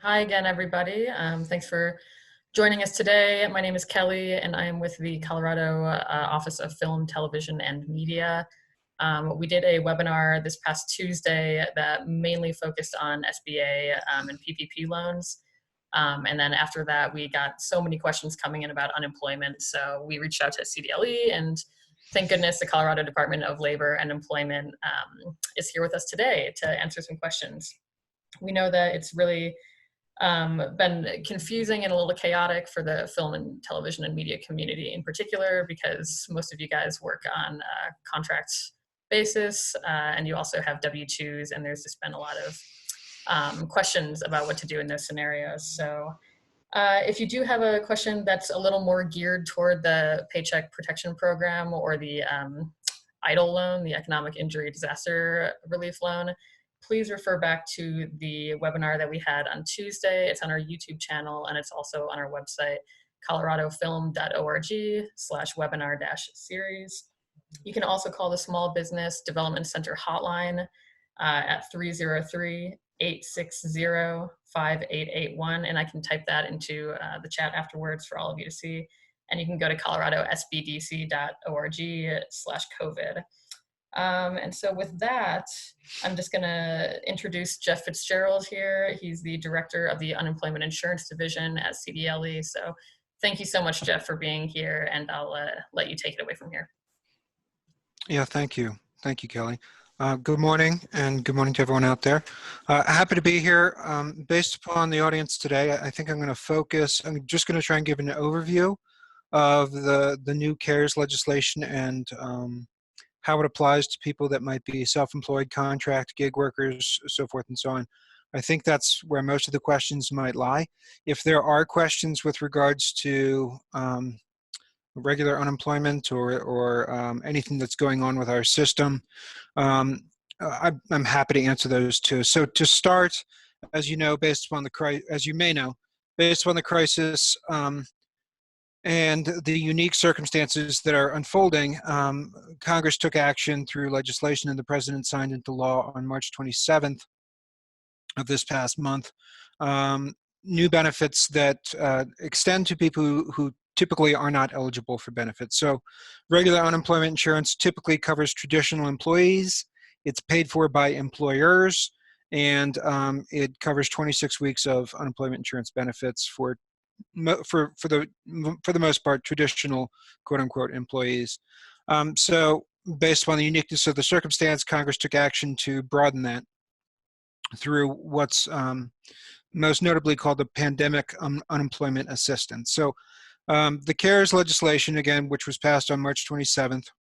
Hi again, everybody. Thanks for joining us today. My name is Kelly, and I am with the Colorado Office of Film, Television, and Media. We did a webinar this past Tuesday that mainly focused on SBA and PPP loans. And then after that, we got so many questions coming in about unemployment. So we reached out to CDLE, and thank goodness the Colorado Department of Labor and Employment is here with us today to answer some questions. We know that it's really been confusing and a little chaotic for the film and television and media community in particular, because most of you guys work on a contract basis and you also have W-2s, and there's just been a lot of questions about what to do in those scenarios. So if you do have a question that's a little more geared toward the Paycheck Protection Program or the EIDL loan, the Economic Injury Disaster Relief Loan, please refer back to the webinar that we had on Tuesday. It's on our YouTube channel, and it's also on our website, coloradofilm.org/webinar-series. You can also call the Small Business Development Center hotline at 303-860-5881, and I can type that into the chat afterwards for all of you to see. And you can go to coloradosbdc.org/COVID. And so with that, I'm just going to introduce Jeff Fitzgerald here. He's the director of the Unemployment Insurance Division at CDLE. So thank you so much, Jeff, for being here, and I'll let you take it away from here. Yeah, thank you. Thank you, Kelly. Good morning, and good morning to everyone out there. Happy to be here. Based upon the audience today, I think I'm going to try and give an overview of the new CARES legislation and how it applies to people that might be self-employed, contract, gig workers, so forth and so on. I think that's where most of the questions might lie. If there are questions with regards to regular unemployment or anything that's going on with our system, I'm happy to answer those too. So to start, as you know, based upon the crisis, and the unique circumstances that are unfolding, Congress took action through legislation, and the President signed into law on March 27th of this past month, new benefits that extend to people who typically are not eligible for benefits. So regular unemployment insurance typically covers traditional employees. It's paid for by employers, and it covers 26 weeks of unemployment insurance benefits for the most part, traditional quote-unquote employees. So based upon the uniqueness of the circumstance, Congress took action to broaden that through what's most notably called the Pandemic Unemployment Assistance. So the CARES legislation, again, which was passed on March 27th,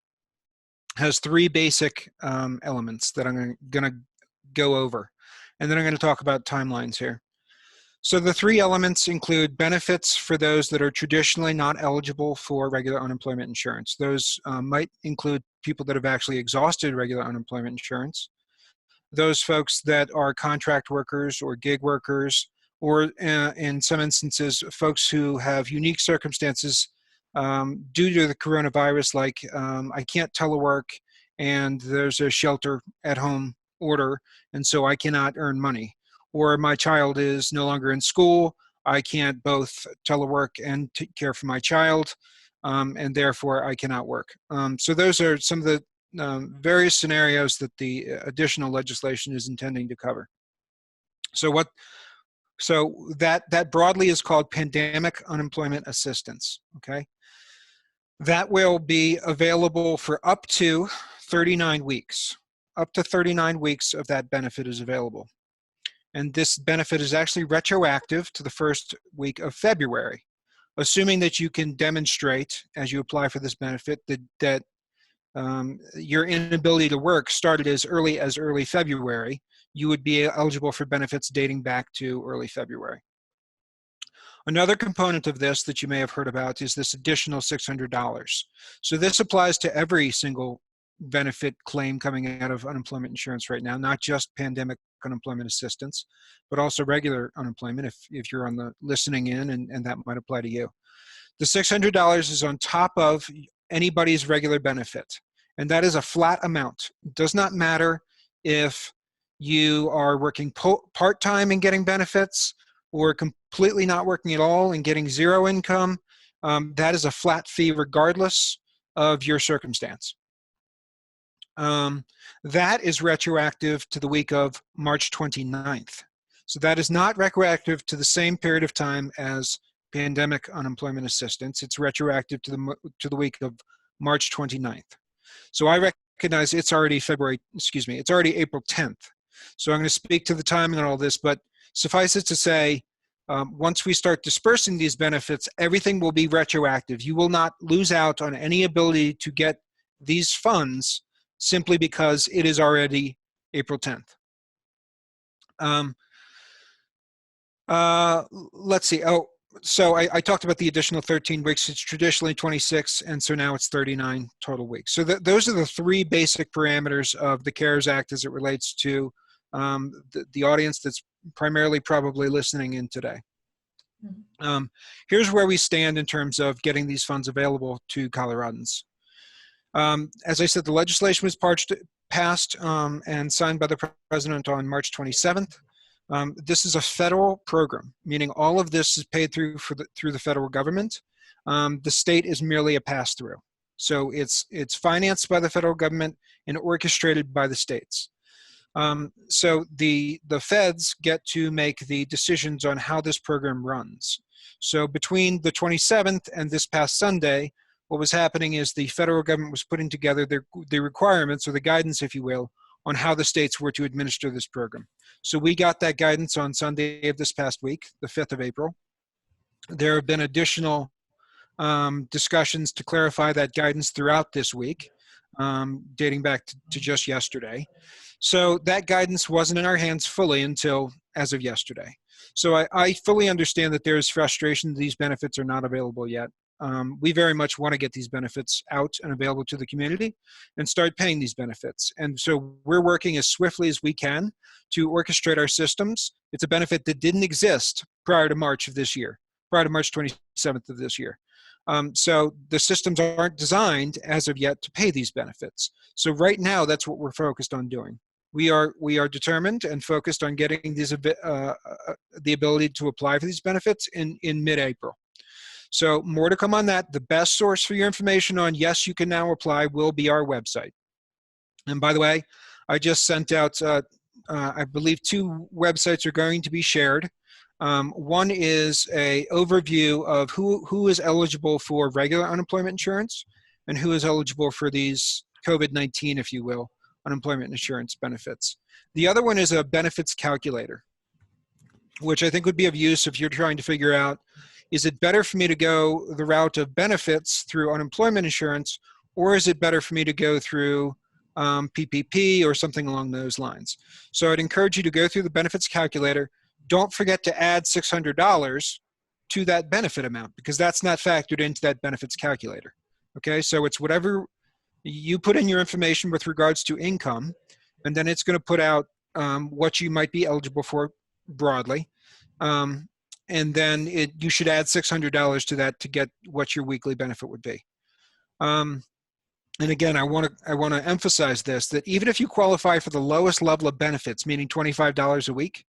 has three basic elements that I'm going to go over. And then I'm going to talk about timelines here. So the three elements include benefits for those that are traditionally not eligible for regular unemployment insurance. Those might include people that have actually exhausted regular unemployment insurance, those folks that are contract workers or gig workers, or in some instances, folks who have unique circumstances due to the coronavirus, like I can't telework and there's a shelter at home order, and so I cannot earn money. Or my child is no longer in school, I can't both telework and take care for my child, and therefore I cannot work. So those are some of the various scenarios that the additional legislation is intending to cover. So that broadly is called Pandemic Unemployment Assistance, okay? That will be available for up to 39 weeks. Up to 39 weeks of that benefit is available. And this benefit is actually retroactive to the first week of February, assuming that you can demonstrate, as you apply for this benefit, that your inability to work started as early February. You would be eligible for benefits dating back to early February. Another component of this that you may have heard about is this additional $600. So this applies to every single benefit claim coming out of unemployment insurance right now, not just pandemic unemployment assistance, but also regular unemployment if you're on the listening in, and that might apply to you. The $600 is on top of anybody's regular benefit, and that is a flat amount. It does not matter if you are working part-time and getting benefits, or completely not working at all and getting zero income, that is a flat fee regardless of your circumstance. That is retroactive to the week of March 29th. So that is not retroactive to the same period of time as pandemic unemployment assistance. It's retroactive to the week of March 29th. So I recognize it's already it's already April 10th. So I'm going to speak to the timing on all this, but suffice it to say, once we start dispersing these benefits, everything will be retroactive. You will not lose out on any ability to get these funds simply because it is already April 10th. Let's see. Oh, so I talked about the additional 13 weeks. It's traditionally 26, and so now it's 39 total weeks. So those are the three basic parameters of the CARES Act as it relates to the audience that's primarily probably listening in today. Here's where we stand in terms of getting these funds available to Coloradans. As I said, the legislation was passed and signed by the president on March 27th. This is a federal program, meaning all of this is paid through the federal government. The state is merely a pass-through. So it's financed by the federal government and orchestrated by the states. So the feds get to make the decisions on how this program runs. So between the 27th and this past Sunday, what was happening is the federal government was putting together the requirements, or the guidance, if you will, on how the states were to administer this program. So we got that guidance on Sunday of this past week, the 5th of April. There have been additional discussions to clarify that guidance throughout this week, dating back to just yesterday. So that guidance wasn't in our hands fully until as of yesterday. So I fully understand that there is frustration that these benefits are not available yet. We very much want to get these benefits out and available to the community and start paying these benefits. And so we're working as swiftly as we can to orchestrate our systems. It's a benefit that didn't exist prior to March of this year, prior to March 27th of this year. So the systems aren't designed as of yet to pay these benefits. So right now, that's what we're focused on doing. We are determined and focused on getting these the ability to apply for these benefits in mid-April. So more to come on that. The best source for your information on yes, you can now apply will be our website. And by the way, I just sent out, I believe 2 websites are going to be shared. One is a overview of who is eligible for regular unemployment insurance and who is eligible for these COVID-19, if you will, unemployment insurance benefits. The other one is a benefits calculator, which I think would be of use if you're trying to figure out, is it better for me to go the route of benefits through unemployment insurance, or is it better for me to go through PPP or something along those lines? So I'd encourage you to go through the benefits calculator. Don't forget to add $600 to that benefit amount, because that's not factored into that benefits calculator. Okay, so it's whatever you put in your information with regards to income, and then it's going to put out what you might be eligible for broadly. And then you should add $600 to that to get what your weekly benefit would be. And again, I want to emphasize this, that even if you qualify for the lowest level of benefits, meaning $25 a week,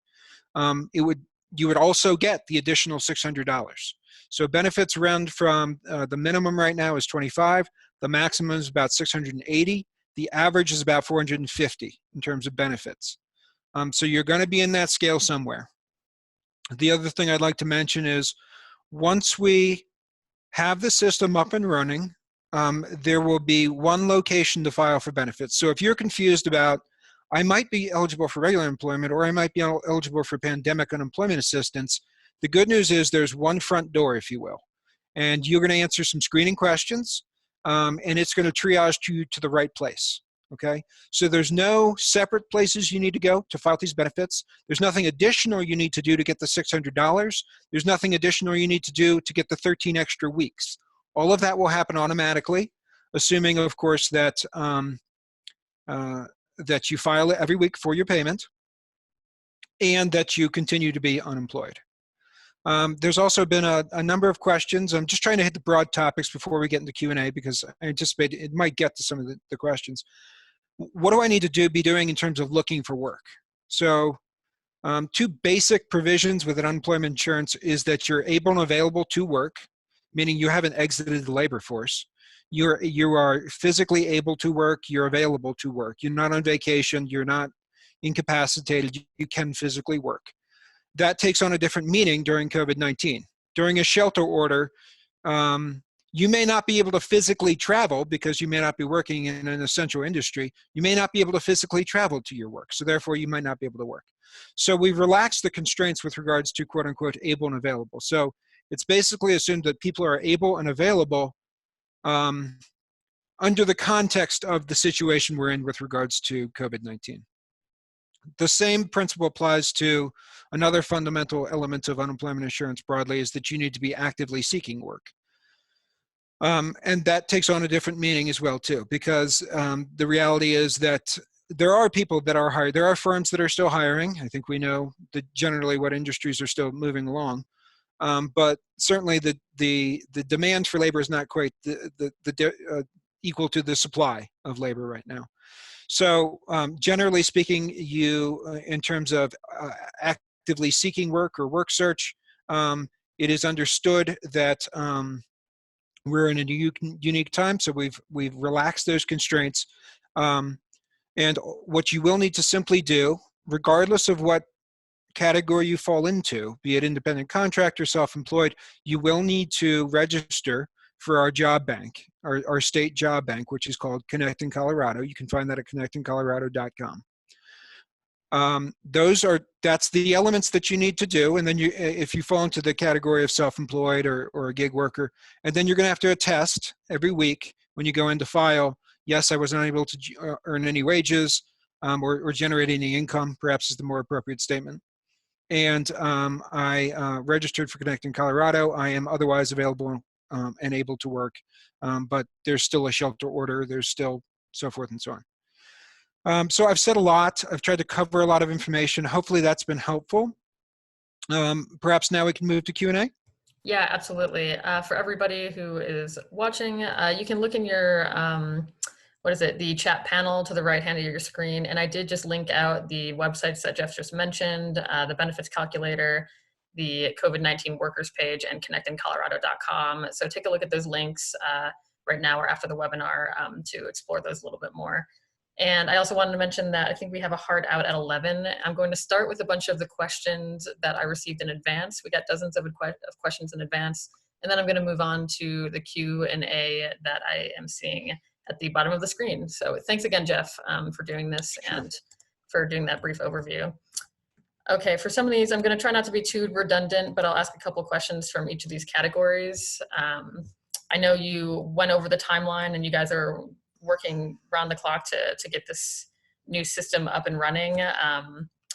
you would also get the additional $600. So benefits run from the minimum right now is $25, the maximum is about $680, the average is about $450 in terms of benefits. So you're going to be in that scale somewhere. The other thing I'd like to mention is once we have the system up and running, there will be one location to file for benefits. So if you're confused about, I might be eligible for regular employment or I might be eligible for pandemic unemployment assistance, the good news is there's one front door, if you will. And you're going to answer some screening questions, and it's going to triage you to the right place. Okay, so there's no separate places you need to go to file these benefits. There's nothing additional you need to do to get the $600. There's nothing additional you need to do to get the 13 extra weeks. All of that will happen automatically, assuming, of course, that that you file it every week for your payment and that you continue to be unemployed. There's also been a number of questions. I'm just trying to hit the broad topics before we get into Q&A, because I anticipate it might get to some of the questions. What do I need to be doing in terms of looking for work? So Two basic provisions with an unemployment insurance is that you're able and available to work, meaning you haven't exited the labor force. You are physically able to work, you're available to work. You're not on vacation, you're not incapacitated, you can physically work. That takes on a different meaning during COVID-19. During a shelter order, you may not be able to physically travel because you may not be working in an essential industry. You may not be able to physically travel to your work, so therefore you might not be able to work. So we've relaxed the constraints with regards to quote unquote able and available. So it's basically assumed that people are able and available under the context of the situation we're in with regards to COVID-19. The same principle applies to another fundamental element of unemployment insurance broadly, is that you need to be actively seeking work. And that takes on a different meaning as well too, because the reality is that there are people that are hired. There are firms that are still hiring. I think we know that generally what industries are still moving along. But certainly the demand for labor is not quite equal to the supply of labor right now. So generally speaking, in terms of actively seeking work or work search, it is understood that we're in a unique time, so we've relaxed those constraints. And what you will need to simply do, regardless of what category you fall into, be it independent contractor, self-employed, you will need to register for our job bank, our state job bank, which is called Connecting Colorado. You can find that at connectingcolorado.com. That's the elements that you need to do. And then if you fall into the category of self-employed or a gig worker, and then you're going to have to attest every week when you go in to file, yes, I was unable to earn any wages or generate any income, perhaps is the more appropriate statement. And I registered for Connecting Colorado. I am otherwise available and able to work, but there's still a shelter order. There's still so forth and so on. So I've said a lot. I've tried to cover a lot of information. Hopefully that's been helpful. Perhaps now we can move to Q&A. Yeah, absolutely. For everybody who is watching, you can look in your, the chat panel to the right hand of your screen. And I did just link out the websites that Jeff just mentioned, the benefits calculator, the COVID-19 workers page, and connectingcolorado.com. So take a look at those links right now or after the webinar to explore those a little bit more. And I also wanted to mention that I think we have a hard out at 11. I'm going to start with a bunch of the questions that I received in advance. We got dozens of questions in advance. And then I'm going to move on to the Q&A that I am seeing at the bottom of the screen. So thanks again, Jeff, for doing this and for doing that brief overview. Okay, for some of these, I'm going to try not to be too redundant, but I'll ask a couple questions from each of these categories. I know you went over the timeline and you guys are working round the clock to get this new system up and running.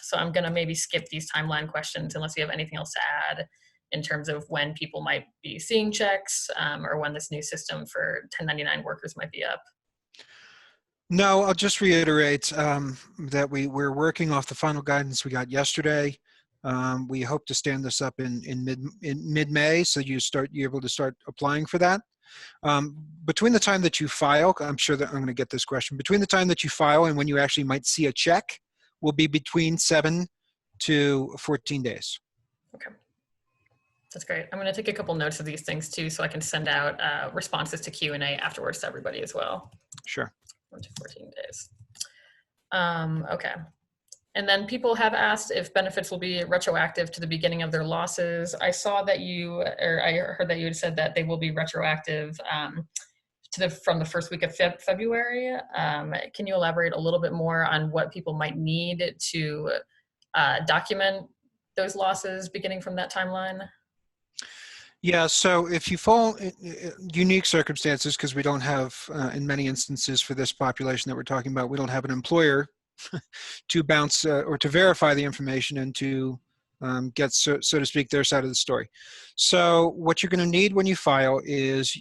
So I'm gonna maybe skip these timeline questions unless you have anything else to add in terms of when people might be seeing checks or when this new system for 1099 workers might be up. No, I'll just reiterate that we're working off the final guidance we got yesterday. We hope to stand this up in mid-May, so you're able to start applying for that. Between the time that you file, I'm sure that I'm going to get this question, between the time that you file and when you actually might see a check will be between 7 to 14 days. Okay. That's great. I'm going to take a couple notes of these things too, so I can send out responses to Q&A afterwards to everybody as well. Sure. 1 to 14 days. Okay. And then people have asked if benefits will be retroactive to the beginning of their losses. I saw that I heard that you had said that they will be retroactive from the first week of February. Can you elaborate a little bit more on what people might need to document those losses beginning from that timeline? Yeah, so if you fall in unique circumstances, because we don't have, in many instances for this population that we're talking about, we don't have an employer to bounce or to verify the information and to get, so to speak, their side of the story. So what you're going to need when you file is,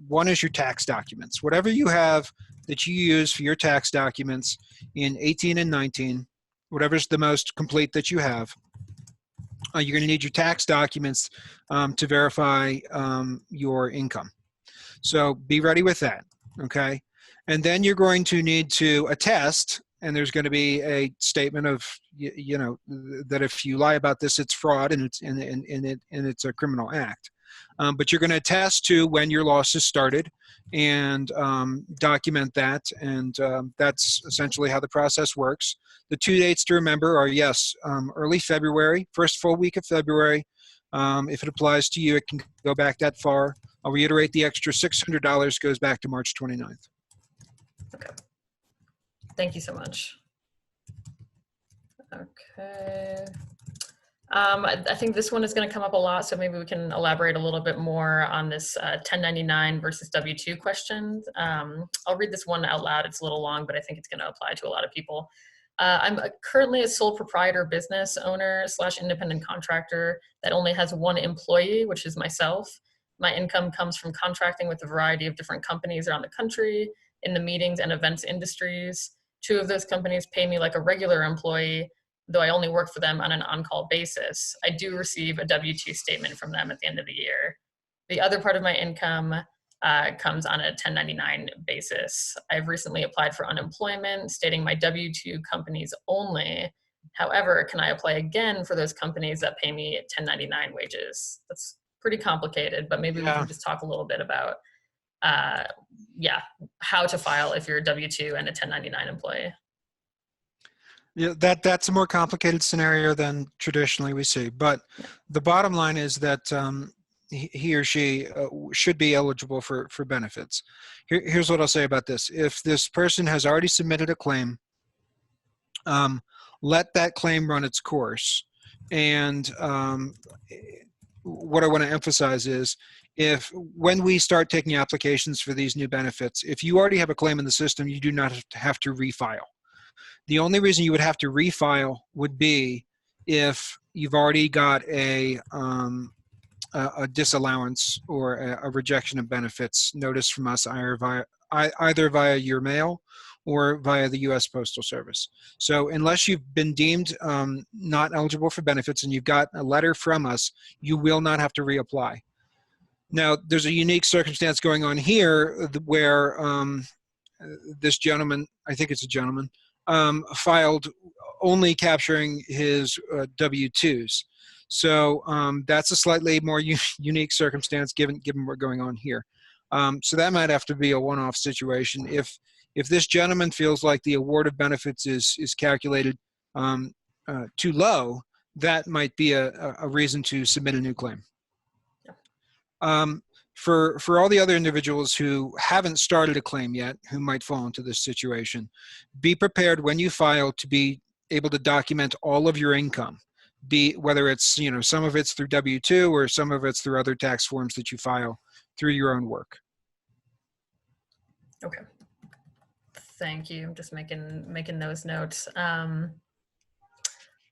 one is your tax documents. Whatever you have that you use for your tax documents in 18 and 19, whatever's the most complete that you have, you're going to need your tax documents to verify your income. So be ready with that, okay? And then you're going to need to attest and there's going to be a statement of, that if you lie about this, it's fraud and it's a criminal act. But you're going to attest to when your losses started and document that, and that's essentially how the process works. The 2 dates to remember are, yes, early February, first full week of February. If it applies to you, it can go back that far. I'll reiterate, the extra $600 goes back to March 29th. Okay. Thank you so much. Okay. I think this one is going to come up a lot, so maybe we can elaborate a little bit more on this 1099 versus W-2 question. I'll read this one out loud. It's a little long, but I think it's going to apply to a lot of people. I'm currently a sole proprietor business owner / independent contractor that only has one employee, which is myself. My income comes from contracting with a variety of different companies around the country in the meetings and events industries. 2 of those companies pay me like a regular employee, though I only work for them on an on-call basis. I do receive a W-2 statement from them at the end of the year. The other part of my income comes on a 1099 basis. I've recently applied for unemployment, stating my W-2 companies only. However, can I apply again for those companies that pay me 1099 wages? That's pretty complicated, but maybe we can just talk a little bit about how to file if you're a W-2 and a 1099 employee. Yeah, that's a more complicated scenario than traditionally we see. But the bottom line is that he or she should be eligible for benefits. Here's what I'll say about this. If this person has already submitted a claim, let that claim run its course. And what I want to emphasize is, when we start taking applications for these new benefits, if you already have a claim in the system, you do not have to refile. The only reason you would have to refile would be if you've already got a disallowance or a rejection of benefits notice from us either via your mail or via the U.S. Postal Service. So unless you've been deemed not eligible for benefits and you've got a letter from us, you will not have to reapply. Now, there's a unique circumstance going on here where this gentleman, I think it's a gentleman, filed only capturing his W-2s. So that's a slightly more unique circumstance given what's going on here. So that might have to be a one-off situation. If this gentleman feels like the award of benefits is calculated too low, that might be a reason to submit a new claim. For all the other individuals who haven't started a claim yet, who might fall into this situation, be prepared when you file to be able to document all of your income, whether it's, some of it's through W-2 or some of it's through other tax forms that you file through your own work. Okay. Thank you. I'm just making those notes.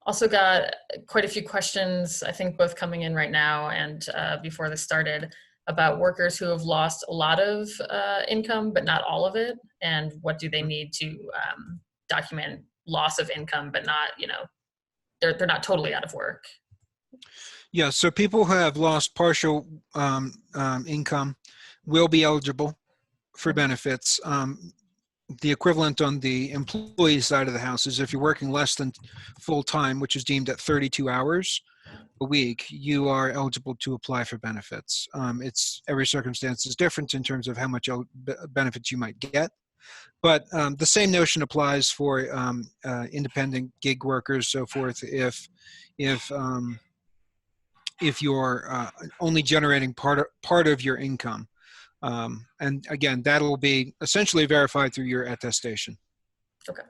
Also got quite a few questions, I think both coming in right now and before this started, about workers who have lost a lot of income, but not all of it. And what do they need to document loss of income, but not, they're not totally out of work. Yeah, so people who have lost partial income will be eligible for benefits. The equivalent on the employee side of the house is if you're working less than full time, which is deemed at 32 hours a week, you are eligible to apply for benefits. Every circumstance is different in terms of how much benefits you might get. But the same notion applies for independent gig workers, so forth. If you're only generating part of your income, and again, that'll be essentially verified through your attestation. Okay.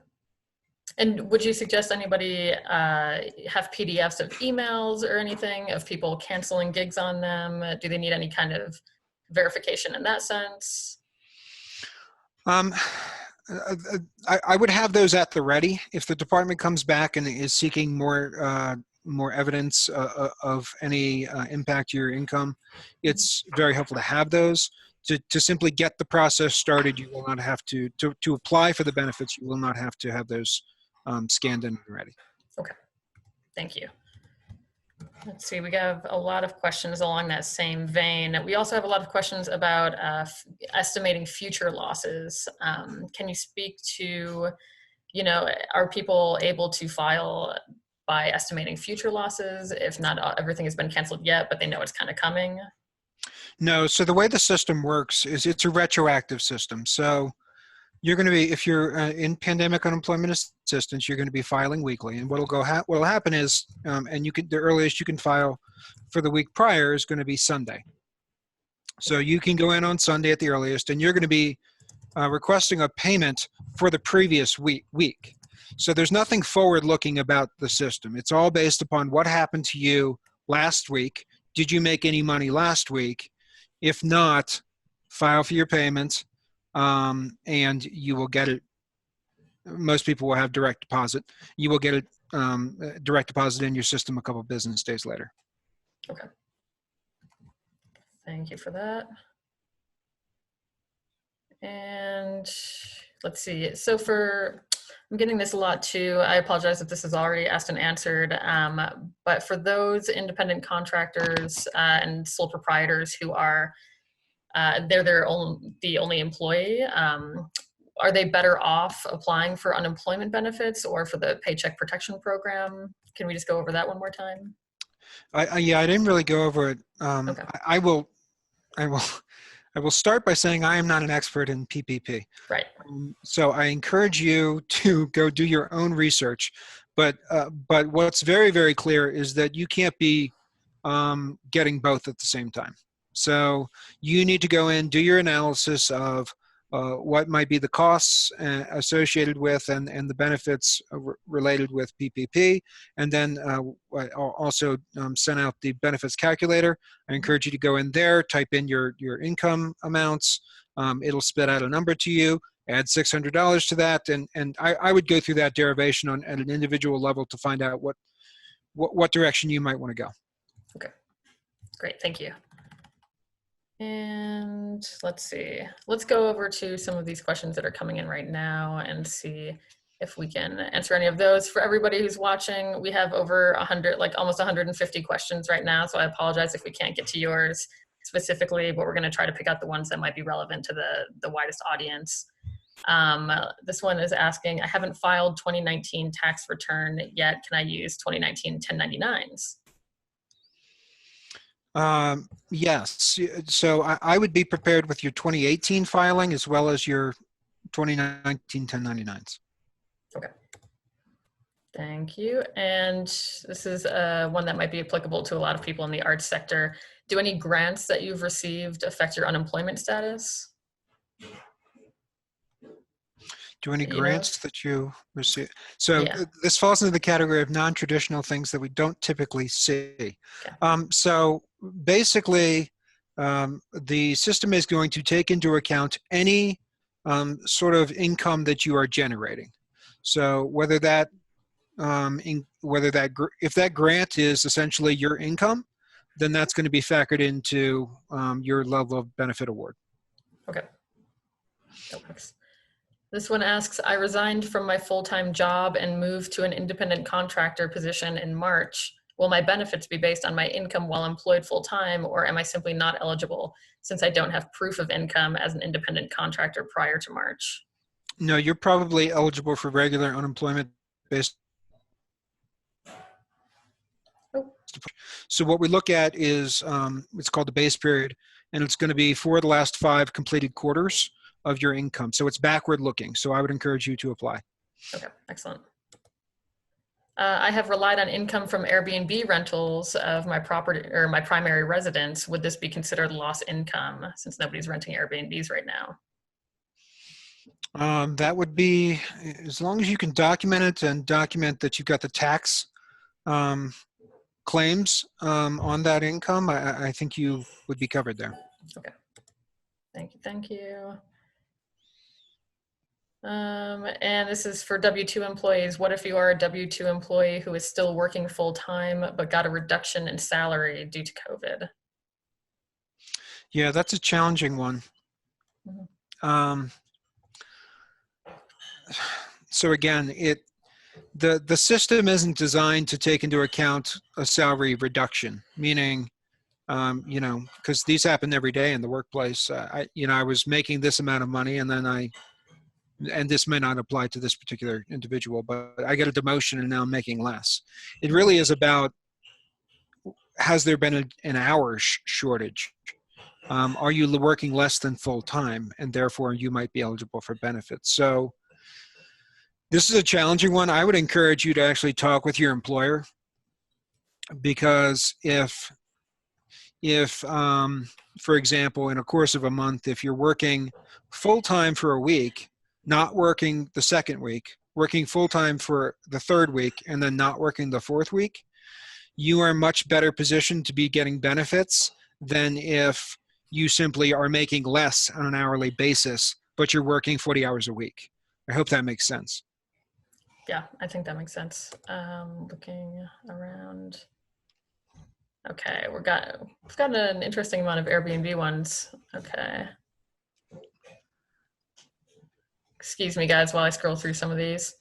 And would you suggest anybody have PDFs of emails or anything of people canceling gigs on them? Do they need any kind of verification in that sense? I would have those at the ready. If the department comes back and is seeking more evidence of any impact to your income, it's very helpful to have those. To simply get the process started, you will not have to apply for the benefits, you will not have to have those scanned in and ready. Okay, thank you. Let's see, we have a lot of questions along that same vein. We also have a lot of questions about estimating future losses. Can you speak to, you know, are people able to file by estimating future losses if not everything has been canceled yet, but they know it's kind of coming? No, so the way the system works is it's a retroactive system. So you're going to be, if you're in pandemic unemployment assistance, you're going to be filing weekly. And what'll happen is, and the earliest you can file for the week prior is going to be Sunday. So you can go in on Sunday at the earliest, and you're going to be requesting a payment for the previous week. So there's nothing forward-looking about the system. It's all based upon what happened to you last week. Did you make any money last week? If not, file for your payment, and you will get it. Most people will have direct deposit. You will get it direct deposit in your system a couple of business days later. Okay. Thank you for that. And let's see. So I'm getting this a lot too. I apologize if this is already asked and answered. But for those independent contractors and sole proprietors who are, they're the only employee, are they better off applying for unemployment benefits or for the Paycheck Protection Program? Can we just go over that one more time? Yeah, I didn't really go over it. Okay. I will start by saying I am not an expert in PPP. Right. So I encourage you to go do your own research. But what's very, very clear is that you can't be getting both at the same time. So you need to go in, do your analysis of what might be the costs associated with and the benefits related with PPP, and then also send out the benefits calculator. I encourage you to go in there, type in your income amounts. It'll spit out a number to you. Add $600 to that, and I would go through that derivation at an individual level to find out what direction you might want to go. Okay, great, thank you. And let's see, let's go over to some of these questions that are coming in right now and see if we can answer any of those. For everybody who's watching, we have over 100, like almost 150 questions right now, so I apologize if we can't get to yours specifically, but we're going to try to pick out the ones that might be relevant to the widest audience. This one is asking, I haven't filed 2019 tax return yet. Can I use 2019 1099s? Yes. So I would be prepared with your 2018 filing as well as your 2019 1099s. Okay. Thank you. And this is one that might be applicable to a lot of people in the arts sector. Do any grants that you've received affect your unemployment status? Do any grants that you receive? So this falls into the category of non-traditional things that we don't typically see. Okay. So basically, the system is going to take into account any sort of income that you are generating. So whether that, if that grant is essentially your income, then that's going to be factored into your level of benefit award. Okay. That works. This one asks, I resigned from my full-time job and moved to an independent contractor position in March. Will my benefits be based on my income while employed full-time, or am I simply not eligible since I don't have proof of income as an independent contractor prior to March? No, you're probably eligible for regular unemployment based. Oh. So what we look at is, it's called the base period, and it's going to be for the last 5 completed quarters of your income. So it's backward looking. So I would encourage you to apply. Okay, excellent. I have relied on income from Airbnb rentals of my property or my primary residence. Would this be considered lost income since nobody's renting Airbnbs right now? That would be, as long as you can document it and document that you've got the tax claims on that income, I think you would be covered there. Okay. Thank you. Thank you. And this is for W-2 employees. What if you are a W-2 employee who is still working full-time but got a reduction in salary due to COVID? Yeah, that's a challenging one. Mm-hmm. So again, the system isn't designed to take into account a salary reduction, meaning, you know, because these happen every day in the workplace. I was making this amount of money and then I and this may not apply to this particular individual, but I get a demotion and now I'm making less. It really is about, has there been an hour shortage? Are you working less than full time, and therefore you might be eligible for benefits? So this is a challenging one. I would encourage you to actually talk with your employer, because if for example, in a course of a month, if you're working full time for a week, not working the second week, working full time for the third week, and then not working the fourth week, you are much better positioned to be getting benefits than if you simply are making less on an hourly basis, but you're working 40 hours a week. I hope that makes sense. Yeah, I think that makes sense. Looking around. Okay, we've got an interesting amount of Airbnb ones. Okay. Excuse me, guys, while I scroll through some of these.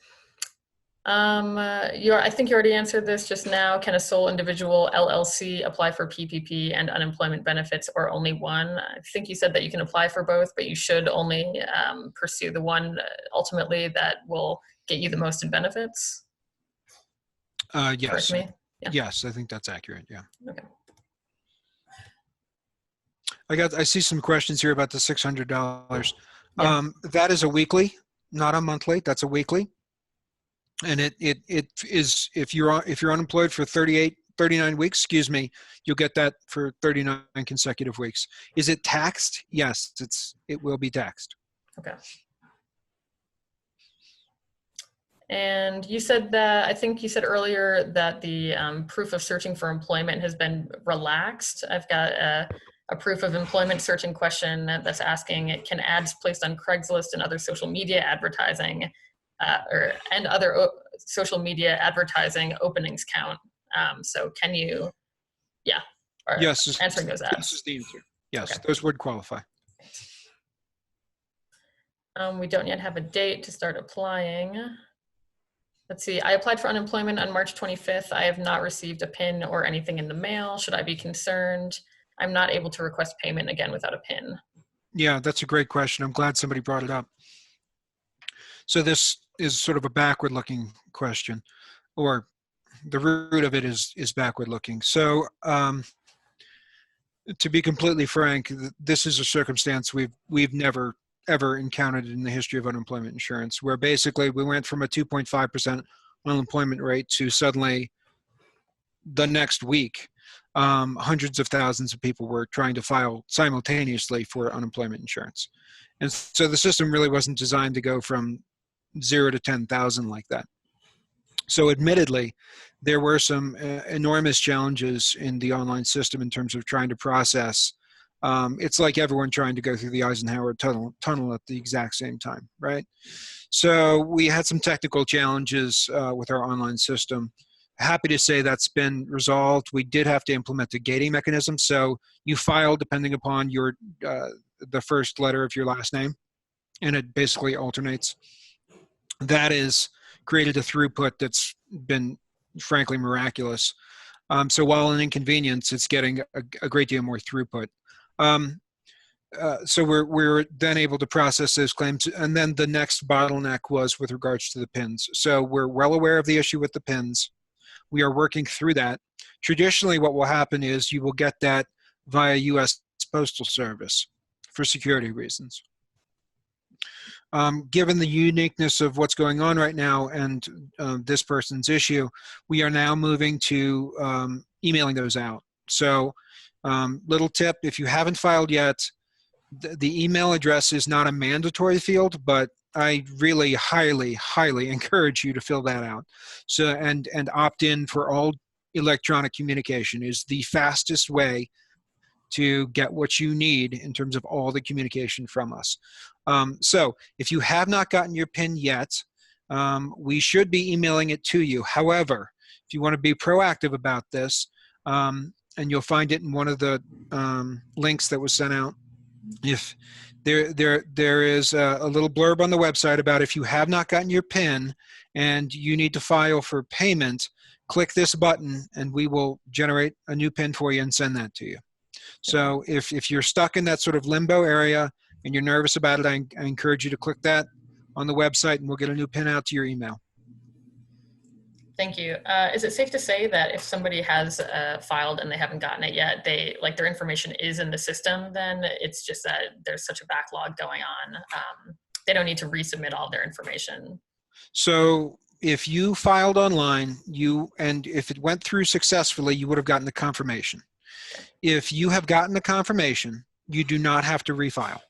I think you already answered this just now. Can a sole individual LLC apply for PPP and unemployment benefits, or only one? I think you said that you can apply for both, but you should only pursue the one ultimately that will get you the most in benefits. Yes. Correct me? Yeah. Yes, I think that's accurate. Yeah. Okay. I see some questions here about the $600. Yeah. That is a weekly, not a monthly. That's a weekly. And it is, if you're unemployed for 39 weeks, excuse me, you'll get that for 39 consecutive weeks. Is it taxed? Yes, it will be taxed. Okay. And you said that, I think you said earlier that the proof of searching for employment has been relaxed. I've got a proof of employment searching question that's asking, can ads placed on Craigslist and other social media advertising and other social media advertising openings count? So can you, yes, answering those ads? Yes is the answer. Yes, Okay. those would qualify. We don't yet have a date to start applying. Let's see, I applied for unemployment on March 25th. I have not received a PIN or anything in the mail. Should I be concerned? I'm not able to request payment again without a PIN. Yeah, that's a great question. I'm glad somebody brought it up. So this is sort of a backward-looking question, or the root of it is backward-looking. So to be completely frank, this is a circumstance we've never ever encountered in the history of unemployment insurance, where basically we went from a 2.5% unemployment rate to suddenly the next week, hundreds of thousands of people were trying to file simultaneously for unemployment insurance. And so the system really wasn't designed to go from 0 to 10,000 like that. So admittedly, there were some enormous challenges in the online system in terms of trying to process. It's like everyone trying to go through the Eisenhower tunnel at the exact same time, right? So we had some technical challenges with our online system. Happy to say that's been resolved. We did have to implement a gating mechanism. So you file depending upon your the first letter of your last name, and it basically alternates. That is created a throughput that's been frankly miraculous. So while an inconvenience, it's getting a great deal more throughput. So we're then able to process those claims. And then the next bottleneck was with regards to the PINs. So we're well aware of the issue with the PINs. We are working through that. Traditionally, what will happen is you will get that via U.S. Postal Service for security reasons. Given the uniqueness of what's going on right now and this person's issue, we are now moving to emailing those out. So little tip, if you haven't filed yet, the email address is not a mandatory field, but I really highly, highly encourage you to fill that out. So and opt in for all electronic communication is the fastest way to get what you need in terms of all the communication from us. So if you have not gotten your PIN yet, we should be emailing it to you. However, if you want to be proactive about this, and you'll find it in one of the links that was sent out, if there is a little blurb on the website about if you have not gotten your PIN and you need to file for payment, click this button and we will generate a new PIN for you and send that to you. So if you're stuck in that sort of limbo area and you're nervous about it, I encourage you to click that. on the website, and we'll get a new pin out to your email. Thank you. Is it safe to say that if somebody has filed and they haven't gotten it yet, their information is in the system, then it's just that there's such a backlog going on. They don't need to resubmit all their information. So if you filed online, and if it went through successfully, you would have gotten the confirmation. If you have gotten the confirmation, you do not have to refile.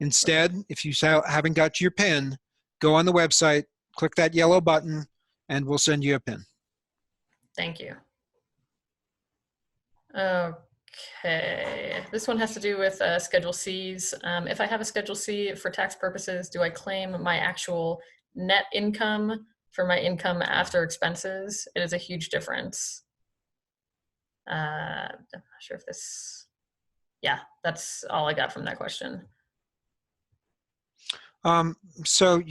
Instead, if you haven't got your PIN, go on the website, click that yellow button, and we'll send you a PIN. Thank you. Okay, this one has to do with Schedule Cs. If I have a Schedule C for tax purposes, do I claim my actual net income for my income after expenses? It is a huge difference. I'm not sure if this, yeah, that's all I got from that question. So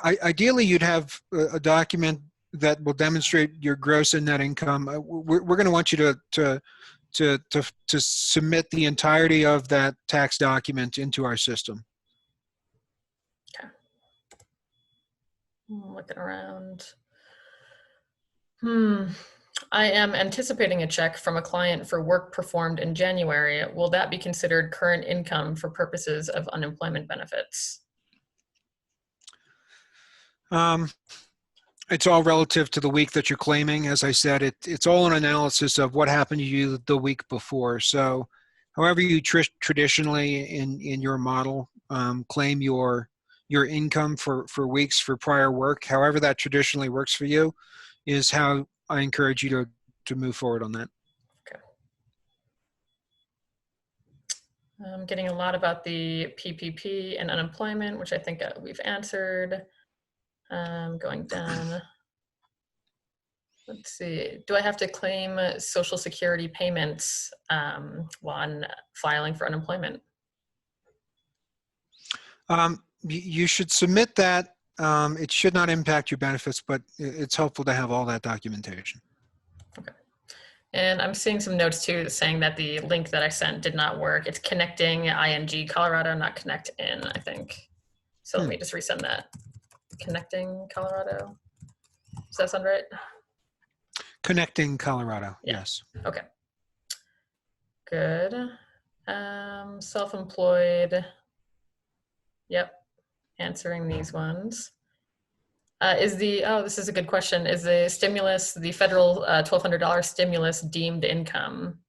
ideally, you'd have a document that will demonstrate your gross and net income. We're going to want you to submit the entirety of that tax document into our system. Okay. I'm looking around. I am anticipating a check from a client for work performed in January. Will that be considered current income for purposes of unemployment benefits? It's all relative to the week that you're claiming. As I said, it's all an analysis of what happened to you the week before. So however you traditionally in your model claim your income for weeks for prior work, however that traditionally works for you, is how I encourage you to move forward on that. Okay. I'm getting a lot about the PPP and unemployment, which I think we've answered. Going down. Let's see. Do I have to claim Social Security payments when filing for unemployment? You should submit that. It should not impact your benefits, but it's helpful to have all that documentation. Okay. And I'm seeing some notes too saying that the link that I sent did not work. It's connecting ING Colorado, not connect in, I think. So let me just resend that. Connecting Colorado. Does that sound right? Connecting Colorado, yeah. Yes. Okay. Good. Self-employed. Yep. Answering these ones. This is a good question. Is the stimulus, the federal $1,200 stimulus deemed income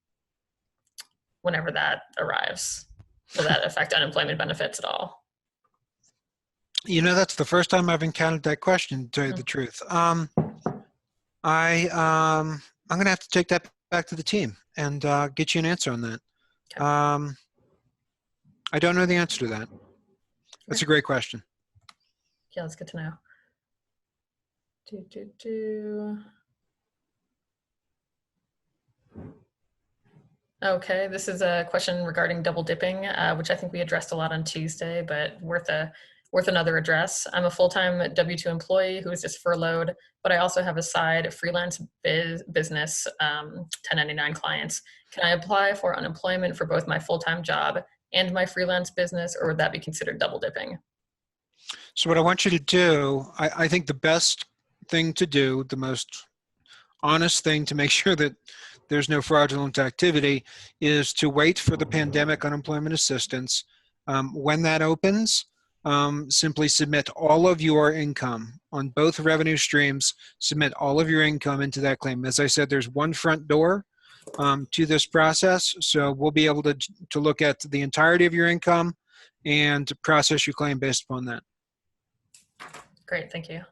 whenever that arrives? Will that affect unemployment benefits at all? You know, that's the first time I've encountered that question, to tell you the truth. I'm going to have to take that back to the team and get you an answer on that. Okay. I don't know the answer to that. That's a great question. Yeah, that's good to know. Okay, this is a question regarding double dipping, which I think we addressed a lot on Tuesday, but worth another address. I'm a full-time W-2 employee who is just furloughed, but I also have a side freelance business, 1099 clients. Can I apply for unemployment for both my full-time job and my freelance business, or would that be considered double dipping? So what I want you to do, I think the best thing to do, the most honest thing to make sure that there's no fraudulent activity, is to wait for the pandemic unemployment assistance. When that opens, simply submit all of your income on both revenue streams, submit all of your income into that claim. As I said, there's one front door to this process, so we'll be able to look at the entirety of your income and to process your claim based upon that. Great, thank you.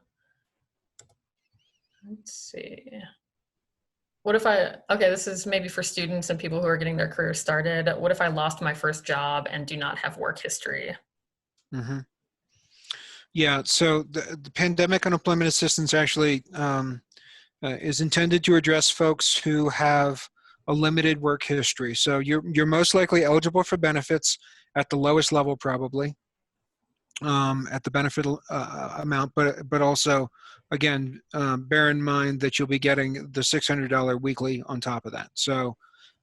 Let's see. What if okay, this is maybe for students and people who are getting their career started. What if I lost my first job and do not have work history? Mm-hmm. Yeah, so the pandemic unemployment assistance actually is intended to address folks who have a limited work history. So you're most likely eligible for benefits at the lowest level probably, at the benefit amount, but also, again, bear in mind that you'll be getting the $600 weekly on top of that. So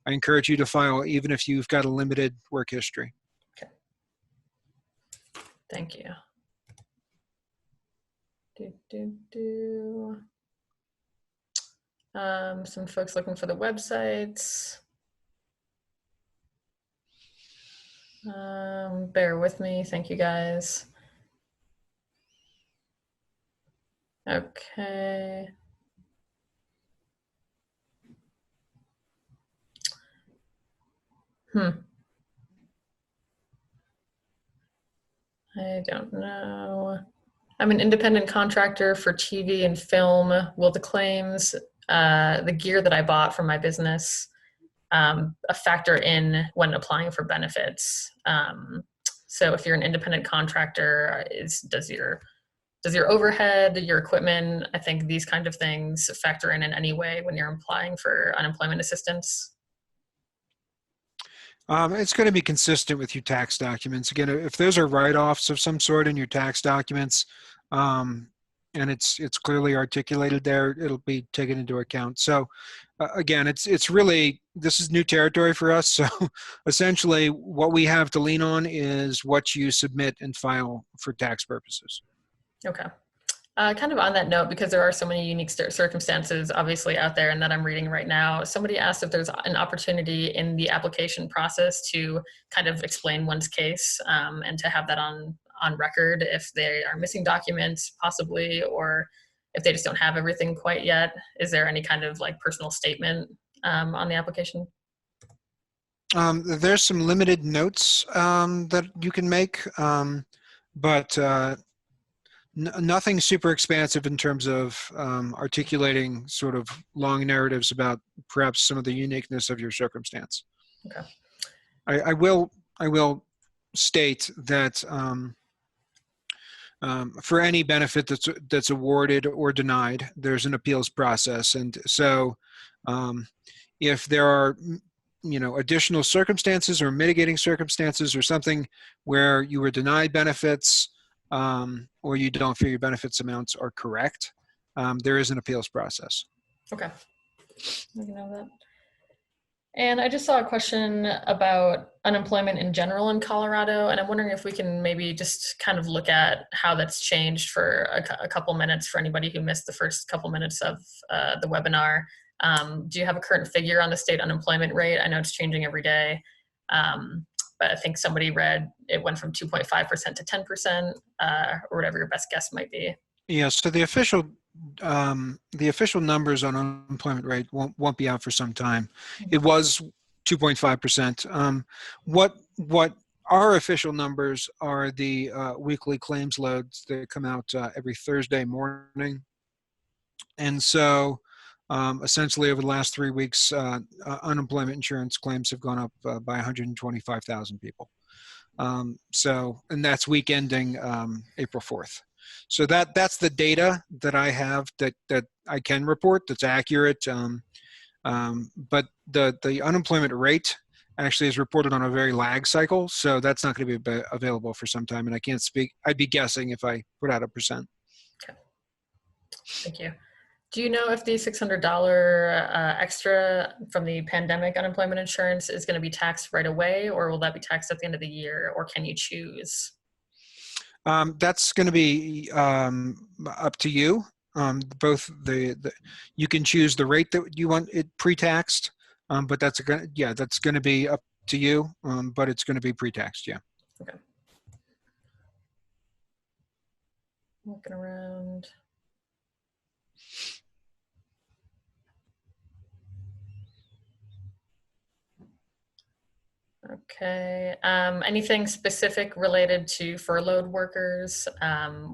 I encourage you to file even if you've got a limited work history. Okay. Thank you. Do, do, do. Some folks looking for the websites. Bear with me. Thank you, guys. Okay. I don't know. I'm an independent contractor for TV and film. Will the claims, the gear that I bought from my business, a factor in when applying for benefits? So if you're an independent contractor, does your overhead, your equipment, I think these kind of things factor in any way when you're applying for unemployment assistance? It's going to be consistent with your tax documents. Again, if those are write-offs of some sort in your tax documents, and it's clearly articulated there, it'll be taken into account. So again, it's really, this is new territory for us. So essentially what we have to lean on is what you submit and file for tax purposes. Okay. Kind of on that note, because there are so many unique circumstances obviously out there and that I'm reading right now, somebody asked if there's an opportunity in the application process to kind of explain one's case, and to have that on record if they are missing documents possibly, or if they just don't have everything quite yet. Is there any kind of like personal statement on the application? There's some limited notes that you can make, but nothing super expansive in terms of articulating sort of long narratives about perhaps some of the uniqueness of your circumstance. Okay. I will state that for any benefit that's awarded or denied, there's an appeals process, and so if there are additional circumstances or mitigating circumstances or something where you were denied benefits, or you don't feel your benefits amounts are correct, there is an appeals process. Okay. I can know that. And I just saw a question about unemployment in general in Colorado, and I'm wondering if we can maybe just kind of look at how that's changed for a couple minutes for anybody who missed the first couple minutes of the webinar. Do you have a current figure on the state unemployment rate? I know it's changing every day. But I think somebody read it went from 2.5% to 10%, or whatever your best guess might be. Yeah, so the official numbers on unemployment rate won't be out for some time. It was 2.5%. What our official numbers are the weekly claims loads that come out every Thursday morning, and so essentially over the last 3 weeks, unemployment insurance claims have gone up by 125,000 people. And that's week ending April 4th. So that's the data that I have that I can report that's accurate. But the unemployment rate actually is reported on a very lag cycle. So that's not going to be available for some time. And I can't speak, I'd be guessing if I put out a percent. Okay. Thank you. Do you know if the $600 extra from the pandemic unemployment insurance is going to be taxed right away, or will that be taxed at the end of the year, or can you choose? That's going to be up to you. Both you can choose the rate that you want it pre-taxed, but that's going to be up to you. But it's going to be pre-taxed, yeah. Okay. Looking around. Okay. Anything specific related to furloughed workers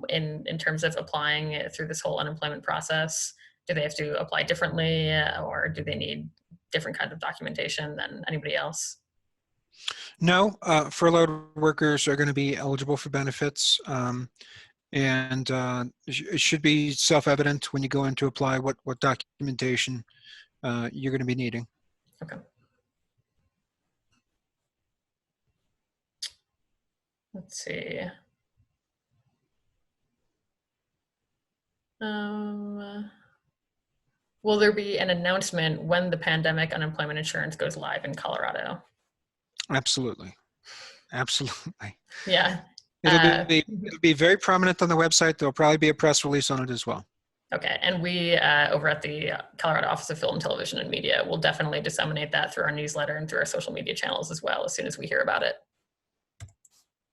in terms of applying through this whole unemployment process? Do they have to apply differently, or do they need different kind of documentation than anybody else? No, furloughed workers are going to be eligible for benefits, and it should be self-evident when you go in to apply what documentation you're going to be needing. Okay. Let's see. Will there be an announcement when the pandemic unemployment insurance goes live in Colorado? Absolutely. Absolutely. Yeah. It'll be very prominent on the website. There'll probably be a press release on it as well. Okay, and we over at the Colorado Office of Film, Television, and Media will definitely disseminate that through our newsletter and through our social media channels as well as soon as we hear about it.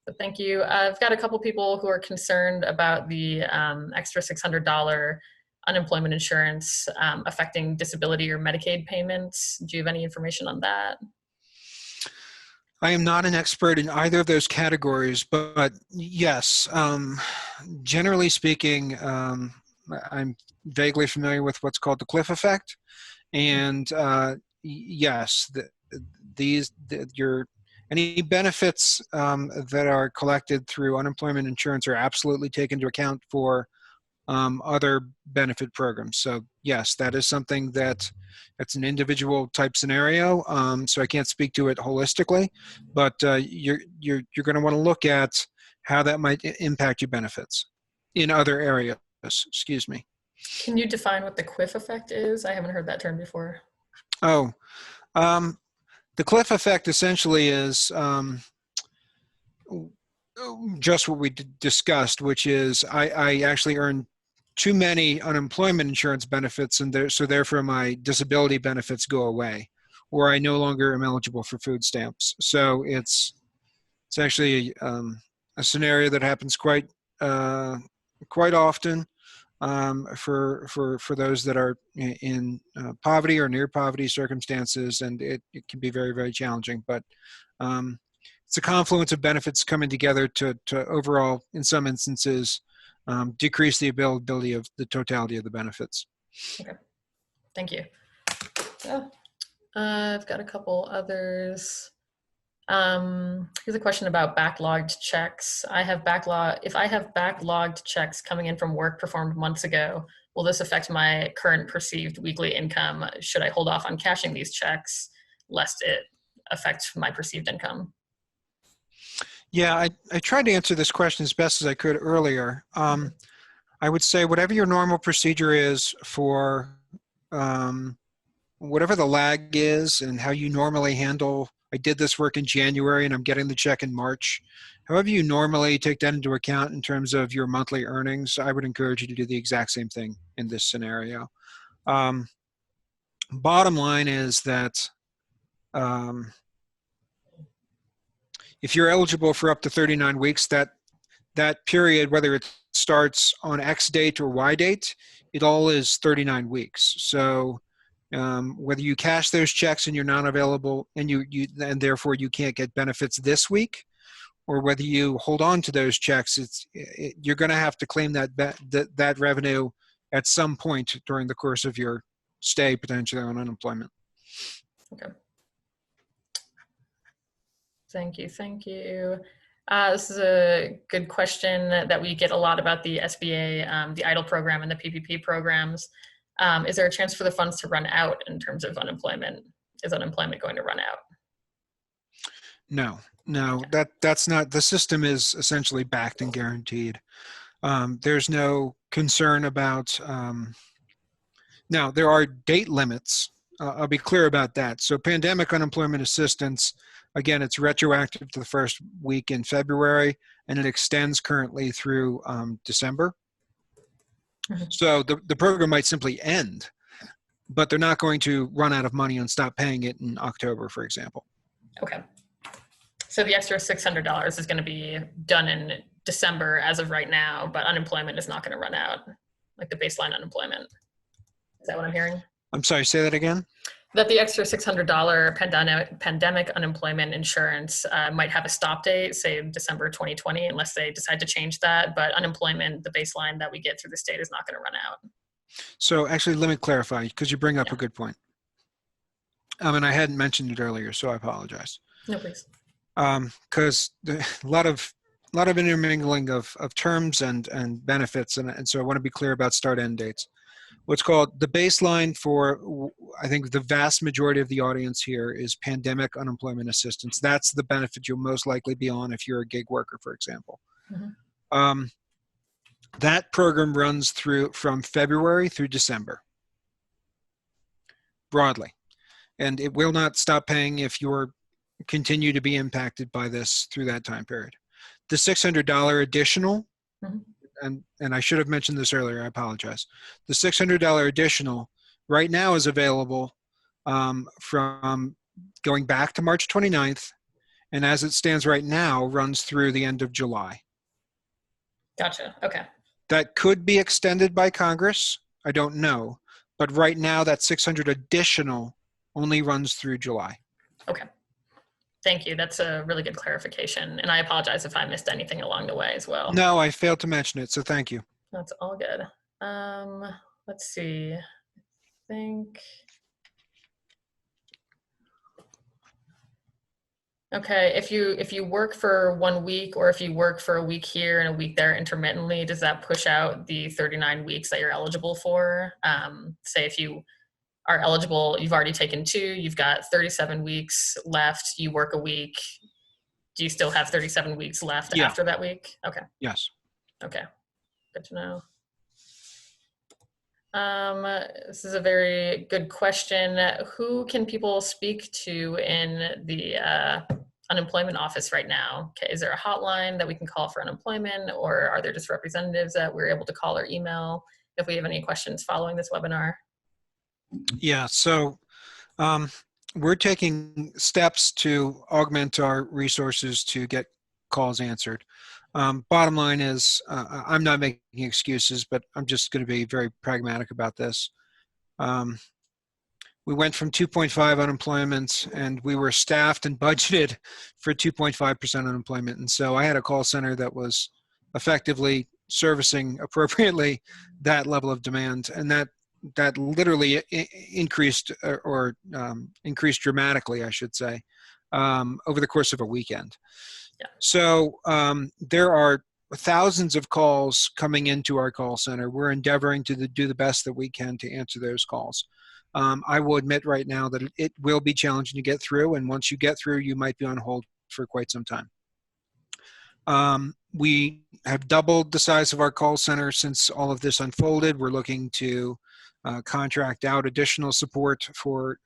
So thank you. I've got a couple people who are concerned about the extra $600 unemployment insurance affecting disability or Medicaid payments. Do you have any information on that? I am not an expert in either of those categories, but yes, generally speaking, I'm vaguely familiar with what's called the cliff effect. And yes, any benefits that are collected through unemployment insurance are absolutely taken into account for other benefit programs. So yes, that is something that's an individual type scenario. So I can't speak to it holistically, but you're going to want to look at how that might impact your benefits in other areas. Excuse me. Can you define what the cliff effect is? I haven't heard that term before. Oh, the cliff effect essentially is just what we discussed, which is I actually earn too many unemployment insurance benefits, and so therefore my disability benefits go away, or I no longer am eligible for food stamps. So it's actually a scenario that happens quite often for those that are in poverty or near poverty circumstances, and it can be very, very challenging. But it's a confluence of benefits coming together to overall, in some instances, decrease the availability of the totality of the benefits. Okay, thank you. Yeah. I've got a couple others. Here's a question about backlogged checks. If I have backlogged checks coming in from work performed months ago, will this affect my current perceived weekly income? Should I hold off on cashing these checks lest it affect my perceived income? Yeah, I tried to answer this question as best as I could earlier. I would say whatever your normal procedure is for whatever the lag is and how you normally handle, I did this work in January and I'm getting the check in March. However you normally take that into account in terms of your monthly earnings, I would encourage you to do the exact same thing in this scenario. Bottom line is that if you're eligible for up to 39 weeks, that period, whether it starts on X date or Y date, it all is 39 weeks. So whether you cash those checks and you're not available and and therefore you can't get benefits this week, or whether you hold on to those checks, you're going to have to claim that revenue at some point during the course of your stay potentially on unemployment. Okay. Thank you. This is a good question that we get a lot about the SBA, the EIDL program and the PPP programs. Is there a chance for the funds to run out in terms of unemployment? Is unemployment going to run out? No, that's not. The system is essentially backed and guaranteed. There's no concern about. Now, there are date limits. I'll be clear about that. So pandemic unemployment assistance, again, it's retroactive to the first week in February, and it extends currently through December. So the program might simply end, but they're not going to run out of money and stop paying it in October, for example. Okay. So the extra $600 is going to be done in December as of right now, but unemployment is not going to run out, like the baseline unemployment. Is that what I'm hearing? I'm sorry, say that again? That the extra $600 pandemic unemployment insurance might have a stop date, say December 2020, unless they decide to change that. But unemployment, the baseline that we get through the state, is not going to run out. So actually, let me clarify, because you bring up a good point. And I hadn't mentioned it earlier, so I apologize. No, please. Because a lot of intermingling of terms and benefits, and so I want to be clear about start-end dates. What's called the baseline for, I think the vast majority of the audience here, is pandemic unemployment assistance. That's the benefit you'll most likely be on if you're a gig worker, for example. That program runs from February through December, broadly. And it will not stop paying if you're continue to be impacted by this through that time period. The $600 additional, Mhm. and I should have mentioned this earlier, I apologize. The $600 additional right now is available from going back to March 29th, and as it stands right now, runs through the end of July. Gotcha. Okay. That could be extended by Congress. I don't know. But right now, that 600 additional only runs through July. Okay. Thank you. That's a really good clarification. And I apologize if I missed anything along the way as well. No, I failed to mention it, so thank you. That's all good. Let's see. I think. Okay, if you work for 1 week, or if you work for a week here and a week there intermittently, does that push out the 39 weeks that you're eligible for? Say if you are eligible, you've already taken 2, you've got 37 weeks left, you work a week, do you still have 37 weeks left Yeah. after that week? Okay. Yes. Okay, good to know. This is a very good question. Who can people speak to in the unemployment office right now? Okay, is there a hotline that we can call for unemployment, or are there just representatives that we're able to call or email if we have any questions following this webinar? Yeah, so we're taking steps to augment our resources to get calls answered. Bottom line is, I'm not making excuses, but I'm just going to be very pragmatic about this. We went from 2.5 unemployment, and we were staffed and budgeted for 2.5% unemployment. And so I had a call center that was effectively servicing appropriately that level of demand, and that literally increased or increased dramatically, I should say, over the course of a weekend. Yeah. So there are thousands of calls coming into our call center. We're endeavoring to do the best that we can to answer those calls. I will admit right now that it will be challenging to get through, and once you get through, you might be on hold for quite some time. We have doubled the size of our call center since all of this unfolded. We're looking to contract out additional support for,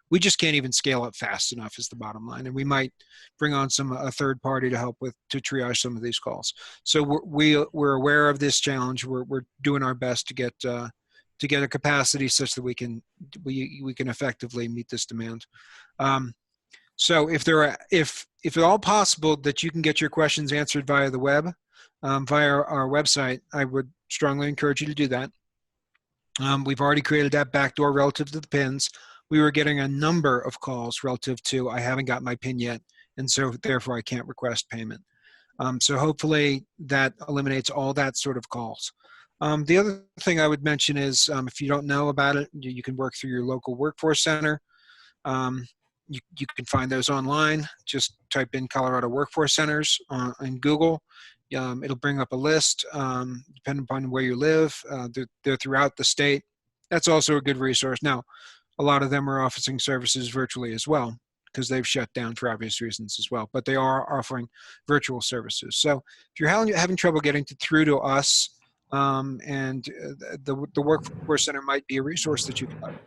we just can't even scale up fast enough is the bottom line. And we might bring on a third party to help to triage some of these calls. So we're aware of this challenge. We're doing our best to get a capacity such that we can effectively meet this demand. So if at all possible that you can get your questions answered via the web, via our website, I would strongly encourage you to do that. We've already created that backdoor relative to the pins. We were getting a number of calls relative to, I haven't got my pin yet, and so therefore I can't request payment. So hopefully that eliminates all that sort of calls. The other thing I would mention is if you don't know about it, you can work through your local workforce center. You can find those online. Just type in Colorado Workforce Centers in Google. It'll bring up a list depending upon where you live. They're throughout the state. That's also a good resource. Now, a lot of them are offering services virtually as well because they've shut down for obvious reasons as well. But they are offering virtual services. So if you're having trouble getting through to us, and the Workforce Center might be a resource that you can leverage.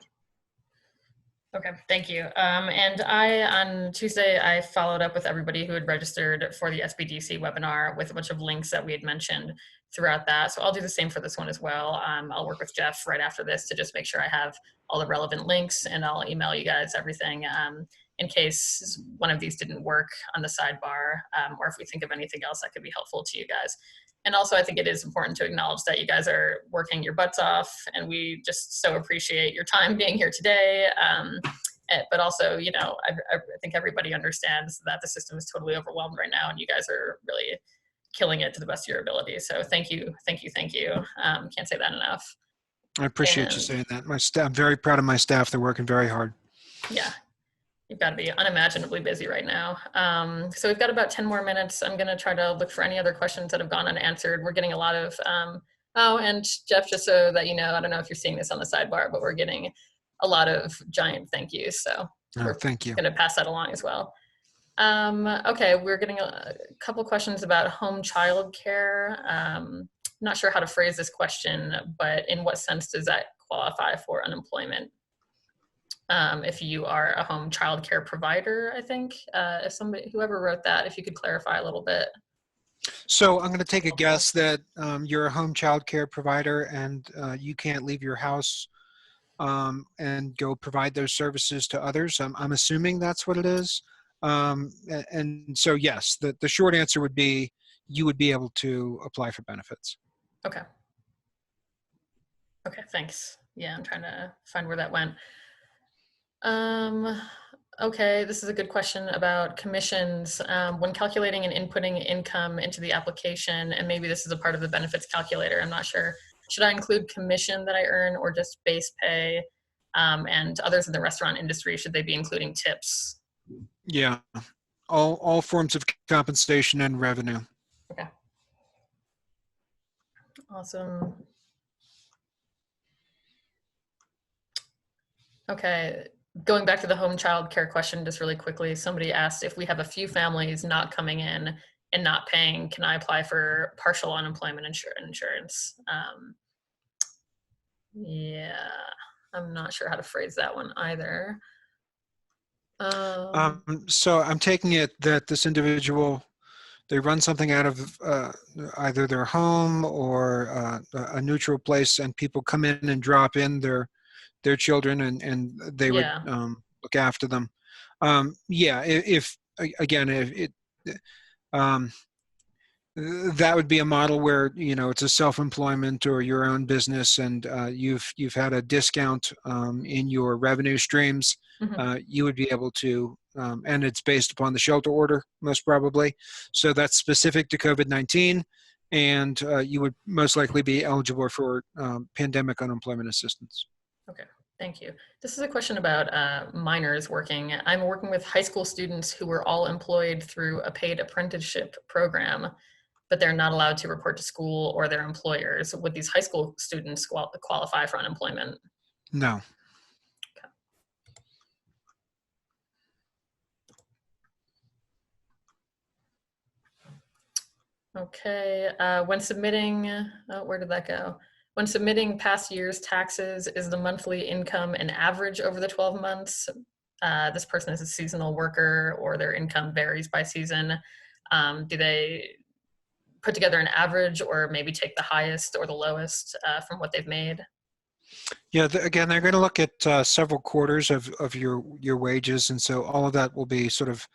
Okay, thank you. And on Tuesday, I followed up with everybody who had registered for the SBDC webinar with a bunch of links that we had mentioned throughout that. So I'll do the same for this one as well. I'll work with Jeff right after this to just make sure I have all the relevant links, and I'll email you guys everything in case one of these didn't work on the sidebar, or if we think of anything else that could be helpful to you guys. And also, I think it is important to acknowledge that you guys are working your butts off, and we just so appreciate your time being here today. But also, you know, I think everybody understands that the system is totally overwhelmed right now, and you guys are really killing it to the best of your ability. So thank you, thank you, thank you. Can't say that enough. I appreciate you saying that. I'm very proud of my staff. They're working very hard. Yeah. You've got to be unimaginably busy right now. So we've got about 10 more minutes. I'm going to try to look for any other questions that have gone unanswered. We're getting a lot of, oh, and Jeff, just so that you know, I don't know if you're seeing this on the sidebar, but we're getting a lot of giant thank yous. So thank you. Going to pass that along as well. Okay, we're getting a couple questions about home child care. Not sure how to phrase this question, but in what sense does that qualify for unemployment? If you are a home child care provider, I think, if whoever wrote that, if you could clarify a little bit. So I'm going to take a Okay. guess that you're a home child care provider and you can't leave your house and go provide those services to others. I'm assuming that's what it is. And so, yes, the short answer would be you would be able to apply for benefits. Okay. Okay, thanks. Yeah, I'm trying to find where that went. Um, okay, this is a good question about commissions. When calculating and inputting income into the application, and maybe this is a part of the benefits calculator, I'm not sure. Should I include commission that I earn or just base pay? And others in the restaurant industry, should they be including tips? Yeah, all forms of compensation and revenue. Okay, awesome. Okay, going back to the home child care question just really quickly, somebody asked if we have a few families not coming in and not paying, can I apply for partial unemployment insurance? Yeah, I'm not sure how to phrase that one either. So I'm taking it that this individual, they run something out of either their home or a neutral place, and people come in and drop in their children, and they would Yeah, look after them. Yeah, if again, if it, um, that would be a model where it's a self-employment or your own business, and you've had a discount in your revenue streams. mhm, You would be able to, and it's based upon the shelter order most probably. So that's specific to COVID-19, and you would most likely be eligible for pandemic unemployment assistance. okay, thank you. This is a question about minors working. I'm working with high school students who were all employed through a paid apprenticeship program, but they're not allowed to report to school or their employers. Would these high school students qualify for unemployment? No. Okay, when submitting, oh, where did that go? When submitting past year's taxes, is the monthly income an average over the 12 months? This person is a seasonal worker or their income varies by season. Do they put together an average or maybe take the highest or the lowest from what they've made? Yeah, again, they're going to look at several quarters of your wages, and so all of that will be sort of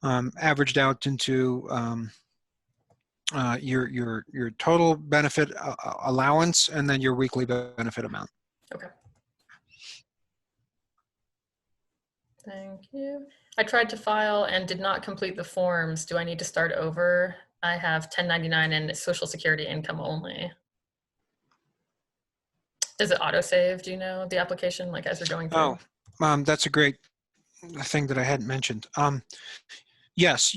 averaged out into your total benefit allowance, and then your weekly benefit amount. Okay. Thank you. I tried to file and did not complete the forms. Do I need to start over? I have 1099 and Social Security income only. Does it autosave, do you know, the application, like as you're going through? Oh, that's a great thing that I hadn't mentioned. Yes,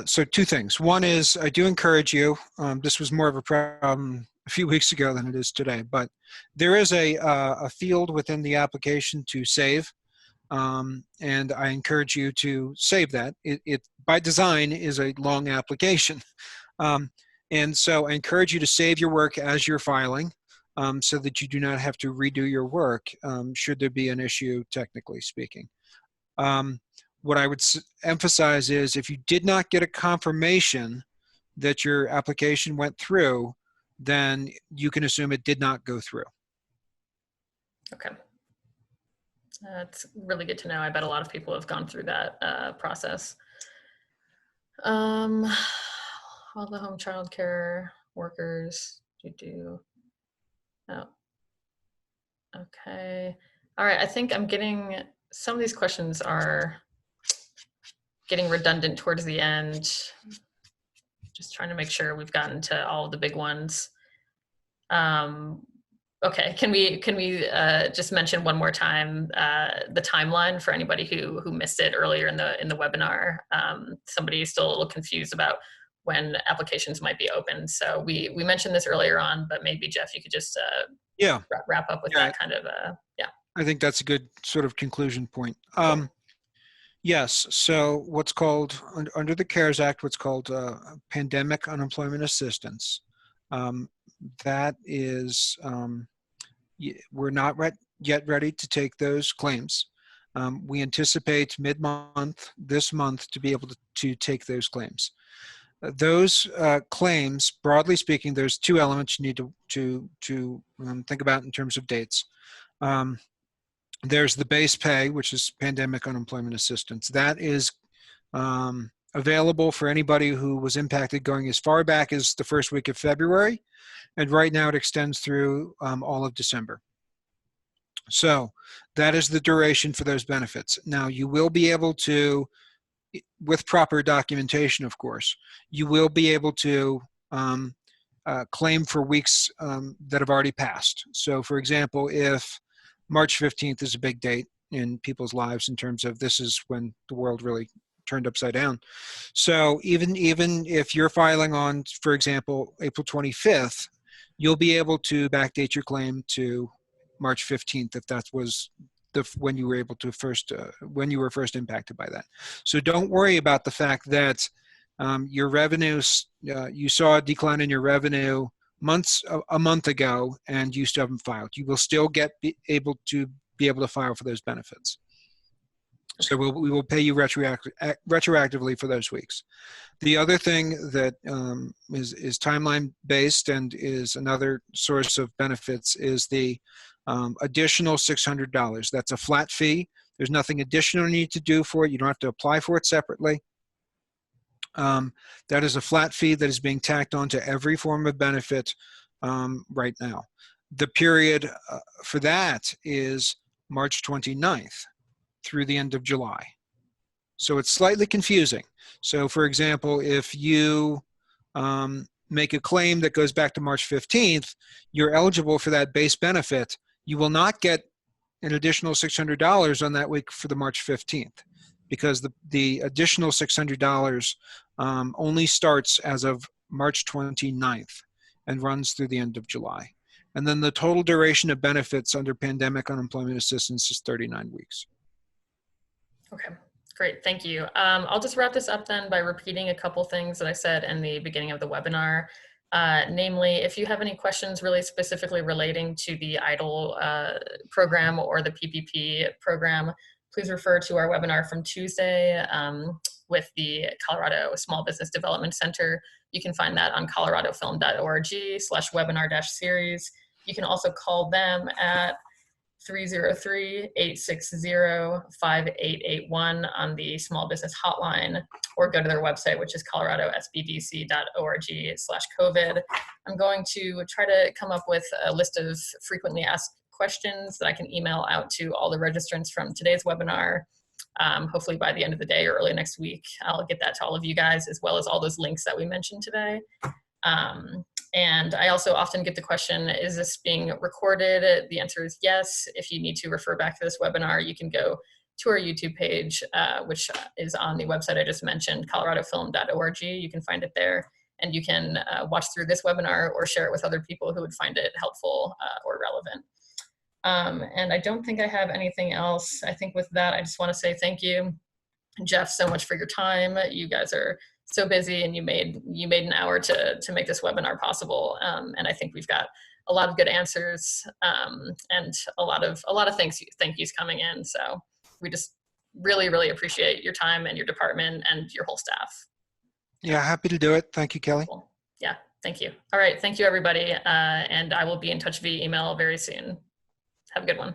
so two things. One is I do encourage you, this was more of a problem a few weeks ago than it is today, but there is a field within the application to save, and I encourage you to save that. It by design is a long application. And so I encourage you to save your work as you're filing, so that you do not have to redo your work should there be an issue, technically speaking. What I would emphasize is if you did not get a confirmation that your application went through, then you can assume it did not go through. Okay. That's really good to know. I bet a lot of people have gone through that process. All the home child care workers do. Oh, okay. All right. I think I'm getting, some of these questions are getting redundant towards the end. Just trying to make sure we've gotten to all of the big ones. Okay, can we just mention one more time the timeline for anybody who missed it earlier in the webinar? Somebody is still a little confused about when applications might be open. So we mentioned this earlier on, but maybe Jeff, you could just Yeah, wrap up with that kind of yeah. I think that's a good sort of conclusion point. Cool. Yes, so what's called, under the CARES Act, what's called pandemic unemployment assistance. That is, we're not yet ready to take those claims. We anticipate mid-month, this month, to be able to take those claims. Those claims, broadly speaking, there's two elements you need to think about in terms of dates. There's the base pay, which is pandemic unemployment assistance. That is available for anybody who was impacted going as far back as the first week of February, and right now it extends through all of December. So that is the duration for those benefits. Now, you will be able to, with proper documentation, of course, you will be able to claim for weeks that have already passed. So, for example, if March 15th is a big date in people's lives in terms of this is when the world really turned upside down. So even if you're filing on, for example, April 25th, you'll be able to backdate your claim to March 15th if that was when you were able to when you were first impacted by that. So don't worry about the fact that your revenues, you saw a decline in your revenue a month ago and you still haven't filed. You will still be able to file for those benefits. So we will pay you retroactively for those weeks. The other thing that is timeline based and is another source of benefits is the additional $600. That's a flat fee. There's nothing additional you need to do for it. You don't have to apply for it separately. That is a flat fee that is being tacked on to every form of benefit right now. The period for that is March 29th through the end of July. So it's slightly confusing. So for example, if you make a claim that goes back to March 15th, you're eligible for that base benefit. You will not get an additional $600 on that week for the March 15th because the additional $600 only starts as of March 29th and runs through the end of July. And then the total duration of benefits under pandemic unemployment assistance is 39 weeks. Okay, great, thank you. I'll just wrap this up then by repeating a couple things that I said in the beginning of the webinar. Namely, if you have any questions really specifically relating to the EIDL program or the PPP program, please refer to our webinar from Tuesday with the Colorado Small Business Development Center. You can find that on coloradofilm.org/webinar-series. You can also call them at 303-860-5881 on the small business hotline, or go to their website, which is coloradosbdc.org/COVID. I'm going to try to come up with a list of frequently asked questions that I can email out to all the registrants from today's webinar. Hopefully by the end of the day or early next week, I'll get that to all of you guys, as well as all those links that we mentioned today. And I also often get the question, is this being recorded? The answer is yes. If you need to refer back to this webinar, you can go to our YouTube page, which is on the website I just mentioned, coloradofilm.org. You can find it there, and you can watch through this webinar or share it with other people who would find it helpful or relevant. And I don't think I have anything else. I think with that, I just want to say thank you, Jeff, so much for your time. You guys are so busy, and you made an hour to make this webinar possible. And I think we've got a lot of good answers and a lot of thank yous coming in. So we just really, really appreciate your time and your department and your whole staff. Yeah, happy to do it. Thank you, Kelly. Cool. Yeah, thank you. All right, thank you, everybody. And I will be in touch via email very soon. Have a good one.